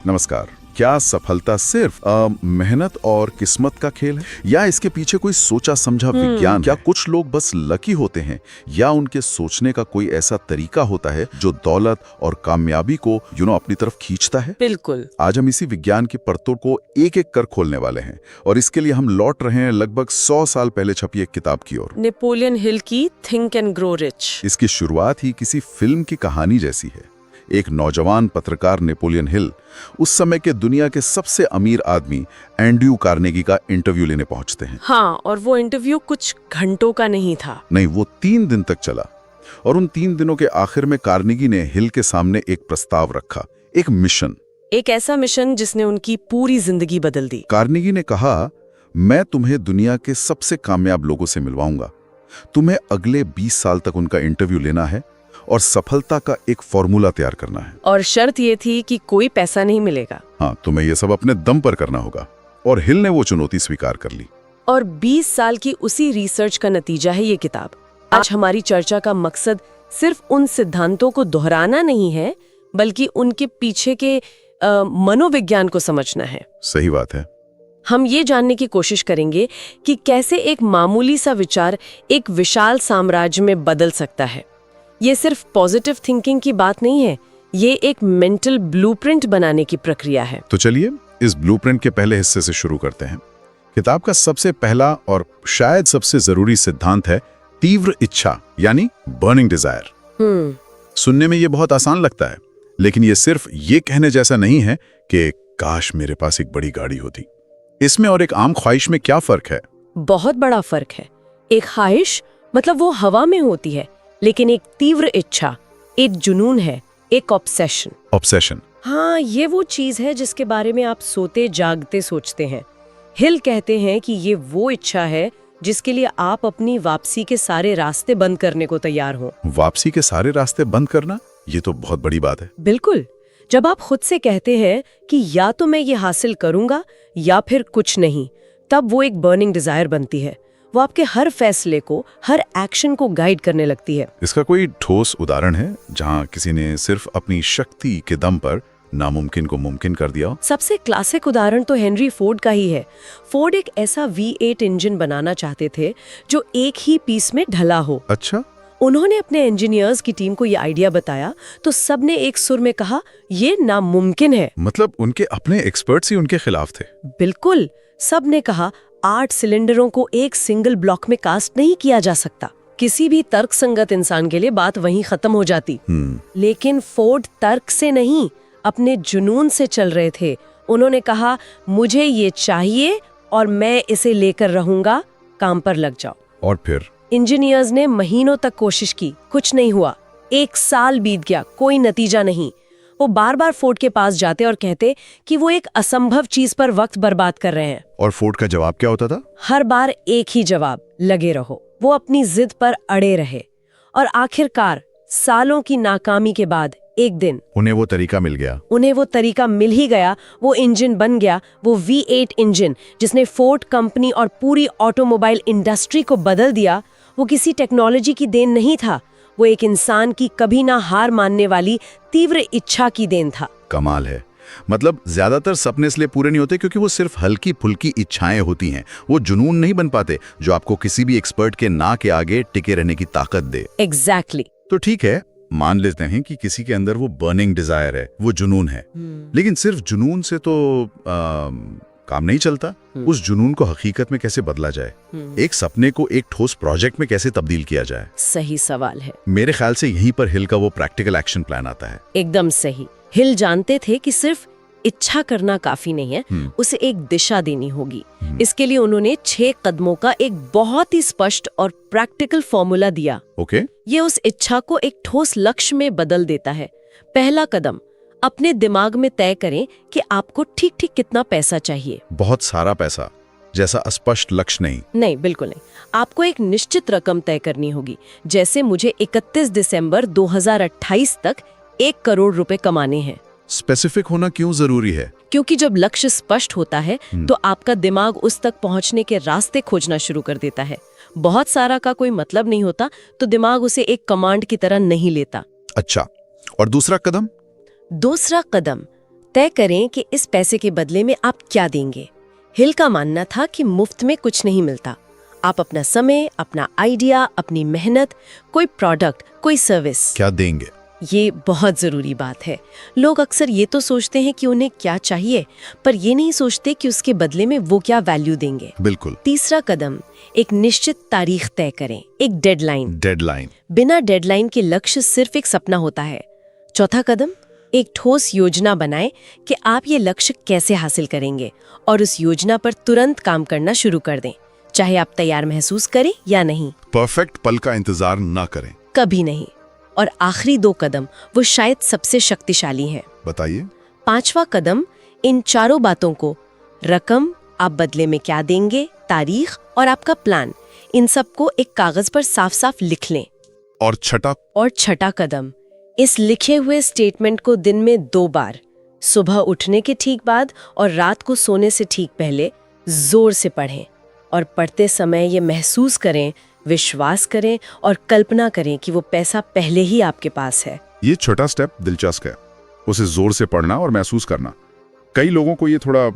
नमस्कार। क्या सफलता सिर्फ मेहनत और किस्मत का खेल है या इसके पीछे कोई सोचा समझा विज्ञान? क्या कुछ लोग बस लकी होते हैं या उनके सोचने का कोई ऐसा तरीका होता है जो दौलत और कामयाबी को अपनी तरफ खींचता है? बिल्कुल। आज हम इसी विज्ञान की परतों को एक एक कर खोलने वाले हैं और इसके लिए हम लौट रहे हैं लगभग 100 साल पहले छपी एक किताब की ओर, नेपोलियन हिल की थिंक एंड ग्रो रिच। इसकी शुरुआत ही किसी फिल्म की कहानी जैसी है। एक नौजवान पत्रकार नेपोलियन हिल उस समय के दुनिया के सबसे अमीर आदमी एंड्रयू कार्नेगी का इंटरव्यू लेने पहुंचते हैं। हाँ, और वो इंटरव्यू कुछ घंटों का नहीं था। नहीं, वो 3 दिन तक चला और उन 3 दिनों के आखिर में कार्नेगी ने हिल के सामने एक प्रस्ताव रखा, एक मिशन। एक ऐसा मिशन जिसने उनकी पूरी जिंदगी बदल दी। कार्नेगी ने कहा, मैं तुम्हें दुनिया के सबसे कामयाब लोगों से मिलवाऊंगा। तुम्हें अगले 20 साल तक उनका इंटरव्यू लेना है और सफलता का एक फॉर्मूला तैयार करना है। और शर्त ये थी कि कोई पैसा नहीं मिलेगा। हाँ, तुम्हें ये सब अपने दम पर करना होगा। और हिल ने वो चुनौती स्वीकार कर ली। और 20 साल की उसी रिसर्च का नतीजा है ये किताब। आज हमारी चर्चा का मकसद सिर्फ उन सिद्धांतों को दोहराना नहीं है, बल्कि उनके पीछे के मनोविज्ञान को समझना है। सही बात है। हम ये जानने की कोशिश करेंगे कि कैसे एक मामूली सा विचार एक विशाल साम्राज्य में बदल सकता है। ये सिर्फ पॉजिटिव थिंकिंग की बात नहीं है, ये एक मेंटल ब्लूप्रिंट बनाने की प्रक्रिया है। तो चलिए इस ब्लूप्रिंट के पहले हिस्से से शुरू करते हैं। किताब का सबसे पहला और शायद सबसे जरूरी सिद्धांत है तीव्र इच्छा, यानी बर्निंग डिजायर। सुनने में ये बहुत आसान लगता है, लेकिन ये सिर्फ ये कहने जैसा नहीं है कि काश मेरे पास एक बड़ी गाड़ी होती। इसमें और एक आम ख्वाहिश में क्या फर्क है? बहुत बड़ा फर्क है। एक ख्वाहिश मतलब वो हवा में होती है, लेकिन एक तीव्र इच्छा एक जुनून है, एक ऑब्सेशन। ऑब्सेशन, हाँ, ये वो चीज है जिसके बारे में आप सोते जागते सोचते हैं। हिल कहते हैं कि ये वो इच्छा है जिसके लिए आप अपनी वापसी के सारे रास्ते बंद करने को तैयार हो। वापसी के सारे रास्ते बंद करना, ये तो बहुत बड़ी बात है। बिल्कुल। जब आप खुद से कहते हैं कि या तो मैं ये हासिल करूंगा या फिर कुछ नहीं, तब वो एक बर्निंग डिजायर बनती है। वो आपके हर फैसले को, हर एक्शन को गाइड करने लगती है। इसका कोई ठोस उदाहरण है जहां किसी ने सिर्फ अपनी शक्ति के दम पर नामुमकिन को मुमकिन कर दिया? सबसे क्लासिक उदाहरण तो हेनरी फोर्ड का ही है। फोर्ड एक ऐसा V8 इंजन बनाना चाहते थे जो एक ही पीस में ढला हो। अच्छा। उन्होंने अपने इंजीनियर्स की टीम को ये आइडिया बताया तो सबने एक सुर में कहा, ये नामुमकिन है। मतलब उनके अपने एक्सपर्ट्स ही उनके खिलाफ थे? बिल्कुल। सबने कहा 8 सिलेंडरों को एक सिंगल ब्लॉक में कास्ट नहीं किया जा सकता। किसी भी तर्कसंगत इंसान के लिए बात वहीं खत्म हो जाती। लेकिन फोर्ड तर्क से नहीं, अपने जुनून से चल रहे थे। उन्होंने कहा, मुझे ये चाहिए और मैं इसे लेकर रहूंगा, काम पर लग जाओ। और फिर इंजीनियर्स ने महीनों तक कोशिश की, कुछ नहीं हुआ। 1 साल बीत गया, कोई नतीजा नहीं। वो बार बार फोर्ड के पास जाते और कहते कि वो एक असंभव चीज पर वक्त बर्बाद कर रहे हैं। और फोर्ड का जवाब क्या होता था? हर बार एक ही जवाब, लगे रहो। वो अपनी जिद पर अड़े रहे और आखिरकार सालों की नाकामी के बाद एक दिन उन्हें वो तरीका मिल गया। उन्हें वो तरीका मिल ही गया। वो इंजन बन गया, वो V8 इंजन जिसने फोर्ड कंपनी और पूरी ऑटोमोबाइल इंडस्ट्री को बदल दिया। वो किसी टेक्नोलॉजी की देन नहीं था, वो एक इंसान की कभी ना हार मानने वाली तीव्र इच्छा की देन था। कमाल है। मतलब ज्यादातर सपने इसलिए पूरे नहीं होते क्योंकि वो सिर्फ हल्की फुल्की इच्छाएं होती हैं। वो जुनून नहीं बन पाते जो आपको किसी भी एक्सपर्ट के ना के आगे टिके रहने की ताकत दे। एग्जैक्टली। तो ठीक है, मान लेते हैं कि किसी के अंदर वो बर्निंग डिजायर है, वो जुनून है। लेकिन सिर्फ जुनून से तो काम नहीं चलता। उस जुनून को हकीकत में कैसे बदला जाए? एक सपने को एक ठोस प्रोजेक्ट में कैसे तब्दील किया जाए? सही सवाल है। मेरे ख्याल से यहीं पर हिल का वो प्रैक्टिकल एक्शन प्लान आता है। एकदम सही। हिल जानते थे कि सिर्फ इच्छा करना काफी नहीं है, उसे एक दिशा देनी होगी। इसके लिए उन्होंने 6 कदमों का एक बहुत ही स्पष्ट और प्रैक्टिकल फॉर्मूला दिया। ओके। ये उस इच्छा को एक ठोस लक्ष्य में बदल देता है। पहला कदम, अपने दिमाग में तय करें कि आपको ठीक ठीक कितना पैसा चाहिए। बहुत सारा पैसा जैसा अस्पष्ट लक्ष्य नहीं? नहीं, बिल्कुल नहीं। आपको एक निश्चित रकम तय करनी होगी। जैसे मुझे 31 दिसंबर 2028 तक 1 करोड़ रुपए कमाने हैं। स्पेसिफिक होना क्यों जरूरी है? क्योंकि जब लक्ष्य स्पष्ट होता है तो आपका दिमाग उस तक पहुंचने के रास्ते खोजना शुरू कर देता है। बहुत सारा का कोई मतलब नहीं होता तो दिमाग उसे एक कमांड की तरह नहीं लेता। अच्छा, और दूसरा कदम? दूसरा कदम, तय करें कि इस पैसे के बदले में आप क्या देंगे। हिल का मानना था कि मुफ्त में कुछ नहीं मिलता। आप अपना समय, अपना आइडिया, अपनी मेहनत, कोई प्रोडक्ट, कोई सर्विस, क्या देंगे? ये बहुत जरूरी बात है। लोग अक्सर ये तो सोचते हैं कि उन्हें क्या चाहिए, पर ये नहीं सोचते कि उसके बदले में वो क्या वैल्यू देंगे। बिल्कुल। तीसरा कदम, एक निश्चित तारीख तय करें, एक डेडलाइन। बिना डेडलाइन के लक्ष्य सिर्फ एक सपना होता है। चौथा कदम, एक ठोस योजना बनाएं कि आप ये लक्ष्य कैसे हासिल करेंगे और उस योजना पर तुरंत काम करना शुरू कर दें, चाहे आप तैयार महसूस करें या नहीं। परफेक्ट पल का इंतजार ना करें, कभी नहीं। और आखिरी 2 कदम वो शायद सबसे शक्तिशाली हैं। बताइए। 5वां कदम, इन चारों बातों को, रकम, आप बदले में क्या देंगे, तारीख और आपका प्लान, इन सबको एक कागज पर साफ साफ लिख लें। और छठा कदम, इस लिखे हुए स्टेटमेंट को दिन में 2 बार, सुबह उठने के ठीक बाद और रात को सोने से ठीक पहले जोर से पढ़ें। और पढ़ते समय ये महसूस करें, विश्वास करें और कल्पना करें कि वो पैसा पहले ही आपके पास है। ये छोटा स्टेप दिलचस्प है, उसे जोर से पढ़ना और महसूस करना। कई लोगों को ये थोड़ा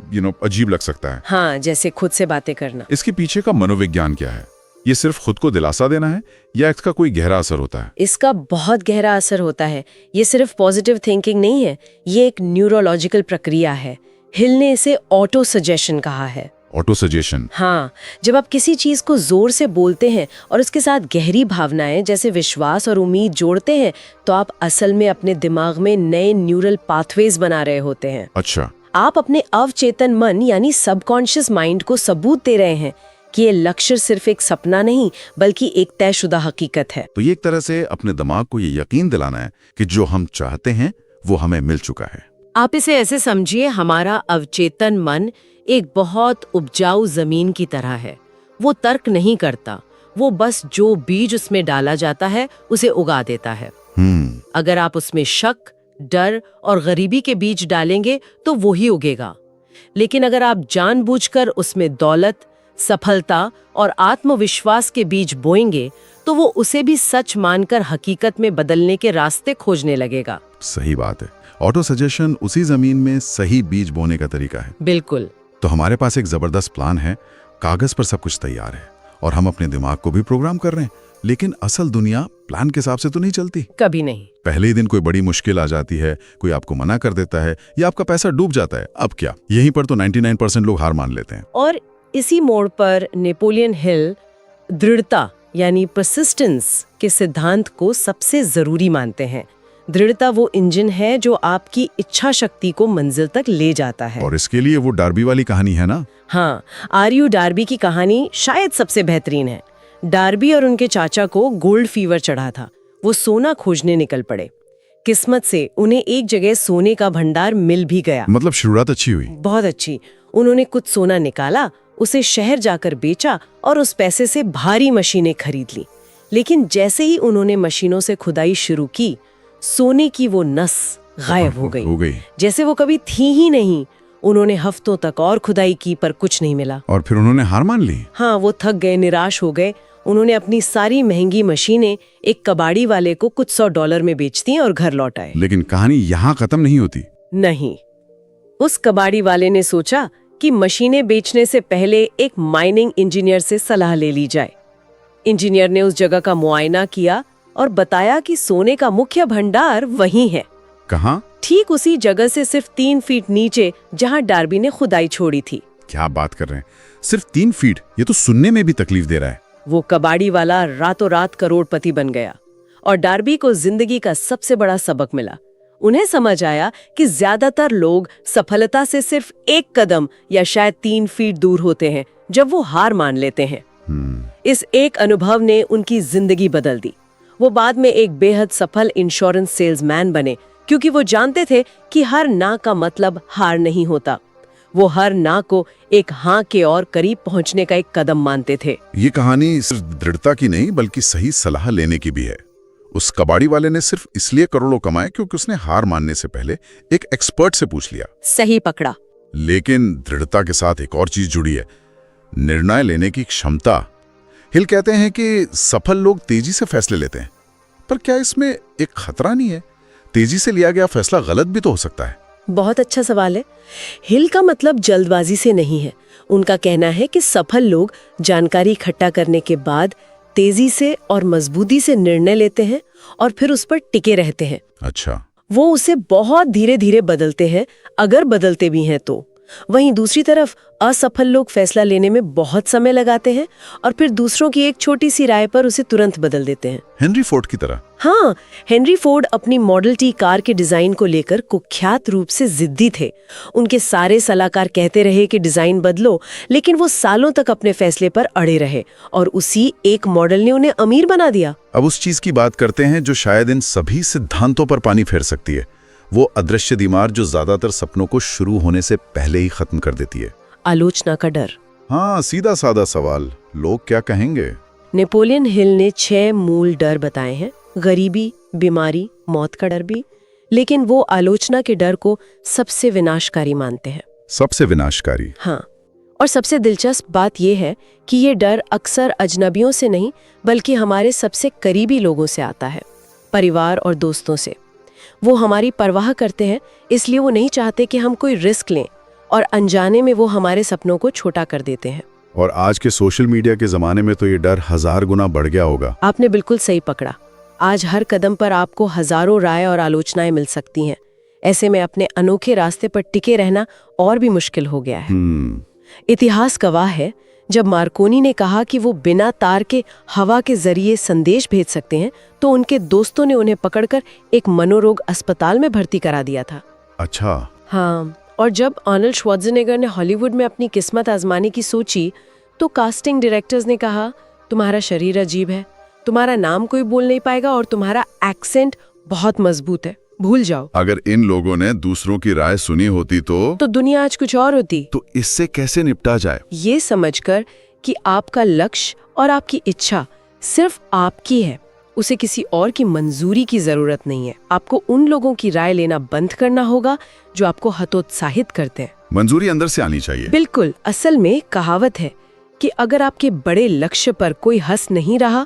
अजीब लग सकता है। हाँ, जैसे खुद से बातें करना। इसके पीछे का मनोविज्ञान क्या है? ये सिर्फ खुद को दिलासा देना है या इसका कोई गहरा असर होता है? इसका बहुत गहरा असर होता है। ये सिर्फ पॉजिटिव थिंकिंग नहीं है, ये एक न्यूरोलॉजिकल प्रक्रिया है। हिल ने इसे ऑटो सजेशन कहा है। Auto suggestion? हाँ, जब आप किसी चीज को जोर से बोलते हैं और उसके साथ गहरी भावनाएं जैसे विश्वास और उम्मीद जोड़ते हैं, तो आप असल में अपने दिमाग में नए न्यूरल पाथवेज बना रहे होते हैं। अच्छा। आप अपने अवचेतन मन यानी सबकॉन्शियस माइंड को सबूत दे रहे हैं कि ये लक्ष्य सिर्फ एक सपना नहीं बल्कि एक तयशुदा हकीकत है। तो ये एक तरह से अपने दिमाग को ये यकीन दिलाना है कि जो हम चाहते हैं वो हमें मिल चुका है। आप इसे ऐसे समझिए, हमारा अवचेतन मन एक बहुत उपजाऊ जमीन की तरह है। वो तर्क नहीं करता, वो बस जो बीज उसमें डाला जाता है उसे उगा देता है। अगर आप उसमें शक, डर और गरीबी के बीज डालेंगे तो वो ही उगेगा। लेकिन अगर आप जानबूझकर उसमें दौलत, सफलता और आत्मविश्वास के बीज बोएंगे तो वो उसे भी सच मानकर हकीकत में बदलने के रास्ते खोजने लगेगा। सही बात है। ऑटो सजेशन उसी जमीन में सही बीज बोने का तरीका है। बिल्कुल। तो हमारे पास एक जबरदस्त प्लान है, कागज पर सब कुछ तैयार है और हम अपने दिमाग को भी प्रोग्राम कर रहे हैं। लेकिन असल दुनिया प्लान के हिसाब से तो नहीं चलती। कभी नहीं। पहले ही दिन कोई बड़ी मुश्किल आ जाती है, कोई आपको मना कर देता है या आपका पैसा डूब जाता है। अब क्या? यहीं पर तो 99% लोग हार मान लेते हैं। और इसी मोड़ पर नेपोलियन हिल दृढ़ता यानी परसिस्टेंस के सिद्धांत को सबसे जरूरी मानते हैं। दृढ़ता वो इंजन है जो आपकी इच्छा शक्ति को मंजिल तक ले जाता है। और इसके लिए वो डार्बी वाली कहानी है ना? हाँ, आर्यू डार्बी की कहानी शायद सबसे बेहतरीन है। डार्बी और उनके चाचा को गोल्ड फीवर चढ़ा था। वो सोना खोजने निकल पड़े। किस्मत से उन्हें एक जगह सोने का भंडार मिल भी गया। मतलब शुरुआत अच्छी हुई। बहुत अच्छी। उन्होंने कुछ सोना निकाला, उसे शहर जाकर बेचा और उस पैसे से भारी मशीनें खरीद ली। लेकिन जैसे ही उन्होंने मशीनों से खुदाई शुरू की, सोने की वो नस गायब हो गई। जैसे वो कभी थी ही नहीं। उन्होंने हफ्तों तक और खुदाई की पर कुछ नहीं मिला। और फिर उन्होंने हार मान ली। हाँ, वो थक गए, निराश हो गए। उन्होंने अपनी सारी महंगी मशीनें एक कबाड़ी वाले को कुछ $100 में बेच दी और घर लौट आए। लेकिन कहानी यहाँ खत्म नहीं होती। नहीं, उस कबाड़ी वाले ने सोचा कि मशीनें बेचने से पहले एक माइनिंग इंजीनियर से सलाह ले ली जाए। इंजीनियर ने उस जगह का मुआयना किया और बताया कि सोने का मुख्य भंडार वहीं है। कहाँ? ठीक उसी जगह से सिर्फ 3 फीट नीचे जहाँ डार्बी ने खुदाई छोड़ी थी। क्या बात कर रहे हैं? सिर्फ 3 फीट? ये तो सुनने में भी तकलीफ दे रहा है। वो कबाड़ी वाला रातों रात करोड़पति बन गया और डार्बी को जिंदगी का सबसे बड़ा सबक मिला। उन्हें समझ आया कि ज्यादातर लोग सफलता से सिर्फ 1 कदम या शायद 3 फीट दूर होते हैं जब वो हार मान लेते हैं। इस एक अनुभव ने उनकी जिंदगी बदल दी। वो बाद में एक बेहद सफल इंश्योरेंस सेल्समैन बने, क्योंकि वो जानते थे कि हर ना का मतलब हार नहीं होता। वो हर ना को एक हाँ के और करीब पहुंचने का एक कदम मानते थे। ये कहानी सिर्फ दृढ़ता की नहीं बल्कि सही सलाह लेने की भी है। उस कबाड़ी वाले ने सिर्फ इसलिए करोड़ों कमाए क्योंकि उसने हार मानने से पहले एक एक्सपर्ट से पूछ लिया। सही पकड़ा। लेकिन दृढ़ता के साथ एक और चीज जुड़ी है, निर्णय लेने की क्षमता। हिल कहते हैं कि सफल लोग तेजी से फैसले लेते हैं, पर क्या इसमें एक खतरा नहीं है? तेजी से लिया गया फैसला गलत भी तो हो सकता है। बहुत अच्छा सवाल है। हिल का मतलब जल्दबाजी से नहीं है। उनका कहना है कि सफल लोग जानकारी इकट्ठा करने के बाद तेजी से और मजबूती से निर्णय लेते हैं और फिर उस पर टिके रहते हैं। अच्छा। वो उसे बहुत धीरे धीरे बदलते हैं, अगर बदलते भी हैं तो। वहीं दूसरी तरफ असफल लोग फैसला लेने में बहुत समय लगाते हैं और फिर दूसरों की एक छोटी सी राय पर उसे तुरंत बदल देते हैं। हेनरी फोर्ड की तरह। हाँ, हेनरी फोर्ड अपनी मॉडल टी कार के डिजाइन को लेकर कुख्यात रूप से जिद्दी थे। उनके सारे सलाहकार कहते रहे कि डिजाइन बदलो, लेकिन वो सालों तक अपने फैसले पर अड़े रहे और उसी एक मॉडल ने उन्हें अमीर बना दिया। अब उस चीज की बात करते हैं जो शायद इन सभी सिद्धांतों पर पानी फेर सकती है, वो अदृश्य दीवार जो ज्यादातर सपनों को शुरू होने से पहले ही खत्म कर देती है। आलोचना का डर। हाँ, सीधा साधा सवाल, लोग क्या कहेंगे। नेपोलियन हिल ने 6 मूल डर बताए हैं। गरीबी, बीमारी, मौत का डर भी। लेकिन वो आलोचना के डर को सबसे विनाशकारी मानते हैं। सबसे विनाशकारी? हाँ, और सबसे दिलचस्प बात यह है कि ये डर अक्सर अजनबियों से नहीं बल्कि हमारे सबसे करीबी लोगों से आता है, परिवार और दोस्तों से। वो हमारी परवाह करते हैं, इसलिए वो नहीं चाहते कि हम कोई रिस्क लें और अनजाने में वो हमारे सपनों को छोटा कर देते हैं। और आज के सोशल मीडिया के जमाने में तो ये डर 1000 गुना बढ़ गया होगा। आपने बिल्कुल सही पकड़ा। आज हर कदम पर आपको हजारों राय और आलोचनाएं मिल सकती हैं। ऐसे में अपने अनोखे रास्ते पर टिके रहना और भी मुश्किल हो गया है। इतिहास गवाह है, जब मार्कोनी ने कहा कि वो बिना तार के हवा के जरिए संदेश भेज सकते हैं, तो उनके दोस्तों ने उन्हें पकड़कर एक मनोरोग अस्पताल में भर्ती करा दिया था। अच्छा। हाँ, और जब आर्नल्ड श्वार्ज़नेगर ने हॉलीवुड में अपनी किस्मत आजमाने की सोची, तो कास्टिंग डायरेक्टर्स ने कहा, तुम्हारा शरीर अजीब है, तुम्हारा नाम कोई बोल नहीं पाएगा और तुम्हारा एक्सेंट बहुत मजबूत है, भूल जाओ। अगर इन लोगों ने दूसरों की राय सुनी होती तो दुनिया आज कुछ और होती। तो इससे कैसे निपटा जाए? ये समझकर कि आपका लक्ष्य और आपकी इच्छा सिर्फ आपकी है, उसे किसी और की मंजूरी की जरूरत नहीं है। आपको उन लोगों की राय लेना बंद करना होगा जो आपको हतोत्साहित करते हैं। मंजूरी अंदर से आनी चाहिए। बिल्कुल। असल में कहावत है कि अगर आपके बड़े लक्ष्य पर कोई हंस नहीं रहा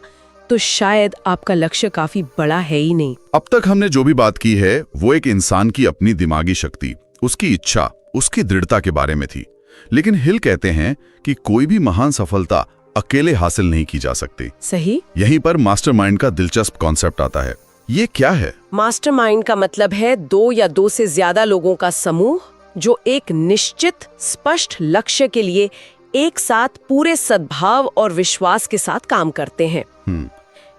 तो शायद आपका लक्ष्य काफी बड़ा है ही नहीं। अब तक हमने जो भी बात की है वो एक इंसान की अपनी दिमागी शक्ति, उसकी इच्छा, उसकी दृढ़ता के बारे में थी। लेकिन हिल कहते हैं कि कोई भी महान सफलता अकेले हासिल नहीं की जा सकती। सही। यहीं पर मास्टरमाइंड का दिलचस्प कॉन्सेप्ट आता है। ये क्या है? मास्टरमाइंड का मतलब है 2 या 2 से ज्यादा लोगों का समूह जो एक निश्चित स्पष्ट लक्ष्य के लिए एक साथ पूरे सद्भाव और विश्वास के साथ काम करते हैं।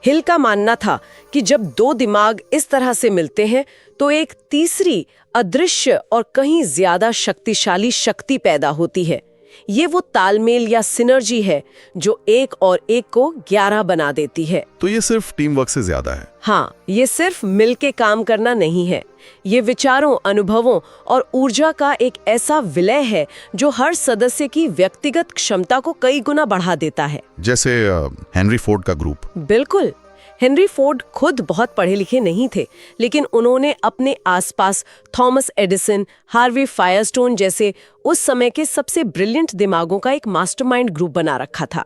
हिल का मानना था कि जब 2 दिमाग इस तरह से मिलते हैं तो एक तीसरी अदृश्य और कहीं ज्यादा शक्तिशाली शक्ति पैदा होती है। ये वो तालमेल या सिनर्जी है जो 1 और 1 को 11 बना देती है। तो ये सिर्फ टीम वर्क से ज्यादा है। हाँ, ये सिर्फ मिलके काम करना नहीं है। ये विचारों, अनुभवों और ऊर्जा का एक ऐसा विलय है जो हर सदस्य की व्यक्तिगत क्षमता को कई गुना बढ़ा देता है। जैसे हेनरी फोर्ड का ग्रुप। बिल्कुल। हेनरी फोर्ड खुद बहुत पढ़े लिखे नहीं थे, लेकिन उन्होंने अपने आसपास थॉमस एडिसन, हार्वे फायरस्टोन जैसे उस समय के सबसे ब्रिलियंट दिमागों का एक मास्टरमाइंड ग्रुप बना रखा था।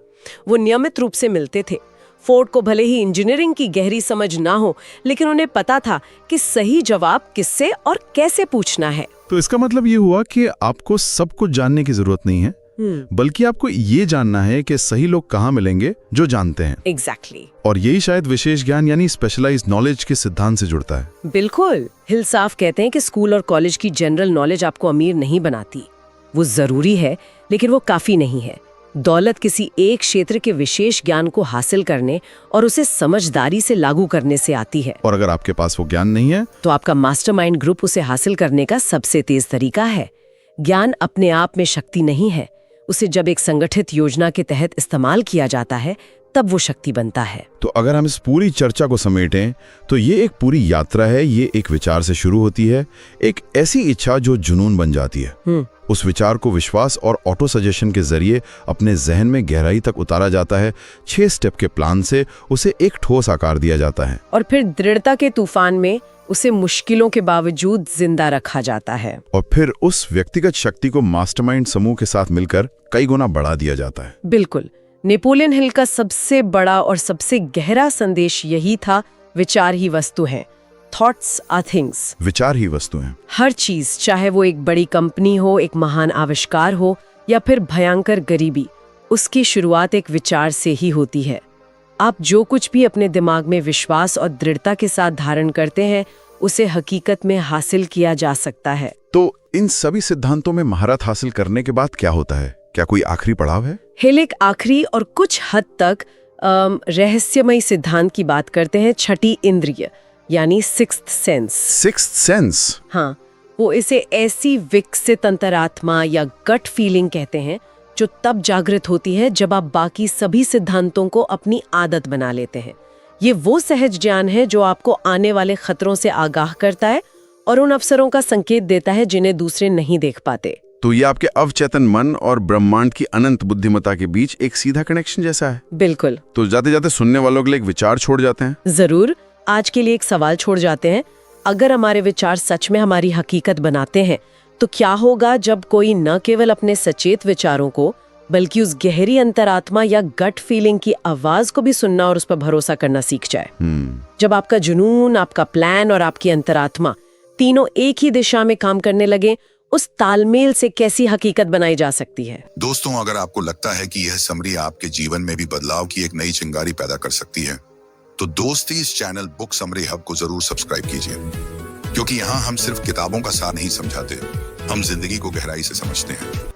वो नियमित रूप से मिलते थे। फोर्ड को भले ही इंजीनियरिंग की गहरी समझ ना हो, लेकिन उन्हें पता था कि सही जवाब किससे और कैसे पूछना है। तो इसका मतलब ये हुआ कि आपको सब कुछ जानने की जरूरत नहीं है, बल्कि आपको ये जानना है कि सही लोग कहाँ मिलेंगे जो जानते हैं। एग्जैक्टली। और यही शायद विशेष ज्ञान यानी स्पेशलाइज्ड नॉलेज के सिद्धांत से जुड़ता है। बिल्कुल। हिल साफ कहते हैं कि स्कूल और कॉलेज की जनरल नॉलेज आपको अमीर नहीं बनाती। वो जरूरी है, लेकिन वो काफी नहीं है। दौलत किसी एक क्षेत्र के विशेष ज्ञान को हासिल करने और उसे समझदारी से लागू करने से आती है। और अगर आपके पास वो ज्ञान नहीं है तो आपका मास्टरमाइंड ग्रुप उसे हासिल करने का सबसे तेज तरीका है। ज्ञान अपने आप में शक्ति नहीं है, उसे जब एक संगठित योजना के तहत इस्तेमाल किया जाता है तब वो शक्ति बनता है। तो अगर हम इस पूरी चर्चा को समेटें तो ये एक पूरी यात्रा है। ये एक विचार से शुरू होती है, एक ऐसी इच्छा जो जुनून बन जाती है। उस विचार को विश्वास और ऑटो सजेशन के जरिए अपने जहन में गहराई तक उतारा जाता है। 6 स्टेप के प्लान से उसे एक ठोस आकार दिया जाता है और फिर दृढ़ता के तूफान में उसे मुश्किलों के बावजूद जिंदा रखा जाता है। और फिर उस व्यक्तिगत शक्ति को मास्टरमाइंड समूह के साथ मिलकर कई गुना बढ़ा दिया जाता है। बिल्कुल। नेपोलियन हिल का सबसे बड़ा और सबसे गहरा संदेश यही था, विचार ही वस्तु है। Thoughts are things. विचार ही वस्तु हैं। हर चीज, चाहे वो एक बड़ी कंपनी हो, एक महान आविष्कार हो या फिर भयंकर गरीबी, उसकी शुरुआत एक विचार से ही होती है। आप जो कुछ भी अपने दिमाग में विश्वास और दृढ़ता के साथ धारण करते हैं, उसे हकीकत में हासिल किया जा सकता है। तो इन सभी सिद्धांतों में महारत हासिल करने के बाद क्या होता है? क्या कोई आखिरी पड़ाव है? हेलिक आखिरी और कुछ हद तक रहस्यमय सिद्धांत की बात करते हैं, छठी इंद्रिय यानी सिक्स्थ सेंस। Sixth sense? हाँ, वो इसे ऐसी विकसित अंतरात्मा या गट फीलिंग कहते हैं जो तब जागृत होती है जब आप बाकी सभी सिद्धांतों को अपनी आदत बना लेते हैं। ये वो सहज ज्ञान है जो आपको आने वाले खतरों से आगाह करता है और उन अवसरों का संकेत देता है जिन्हें दूसरे नहीं देख पाते। तो ये आपके अवचेतन मन और ब्रह्मांड की अनंत बुद्धिमत्ता के बीच एक सीधा कनेक्शन जैसा है। बिल्कुल। तो जाते जाते सुनने वालों के लिए एक विचार छोड़ जाते हैं। जरूर। आज के लिए एक सवाल छोड़ जाते हैं। अगर हमारे विचार सच में हमारी हकीकत बनाते हैं, तो क्या होगा जब कोई न केवल अपने सचेत विचारों को बल्कि उस गहरी अंतरात्मा या गट फीलिंग की आवाज को भी सुनना और उस पर भरोसा करना सीख जाए? जब आपका जुनून, आपका प्लान और आपकी अंतरात्मा तीनों एक ही दिशा में काम करने लगे, उस तालमेल से कैसी हकीकत बनाई जा सकती है? दोस्तों, अगर आपको लगता है कि यह समरी आपके जीवन में भी बदलाव की एक नई चिंगारी पैदा कर सकती है, तो दोस्ती इस चैनल बुक समरी हब को जरूर सब्सक्राइब कीजिए, क्योंकि यहाँ हम सिर्फ किताबों का सार नहीं समझाते, हम जिंदगी को गहराई से समझते हैं।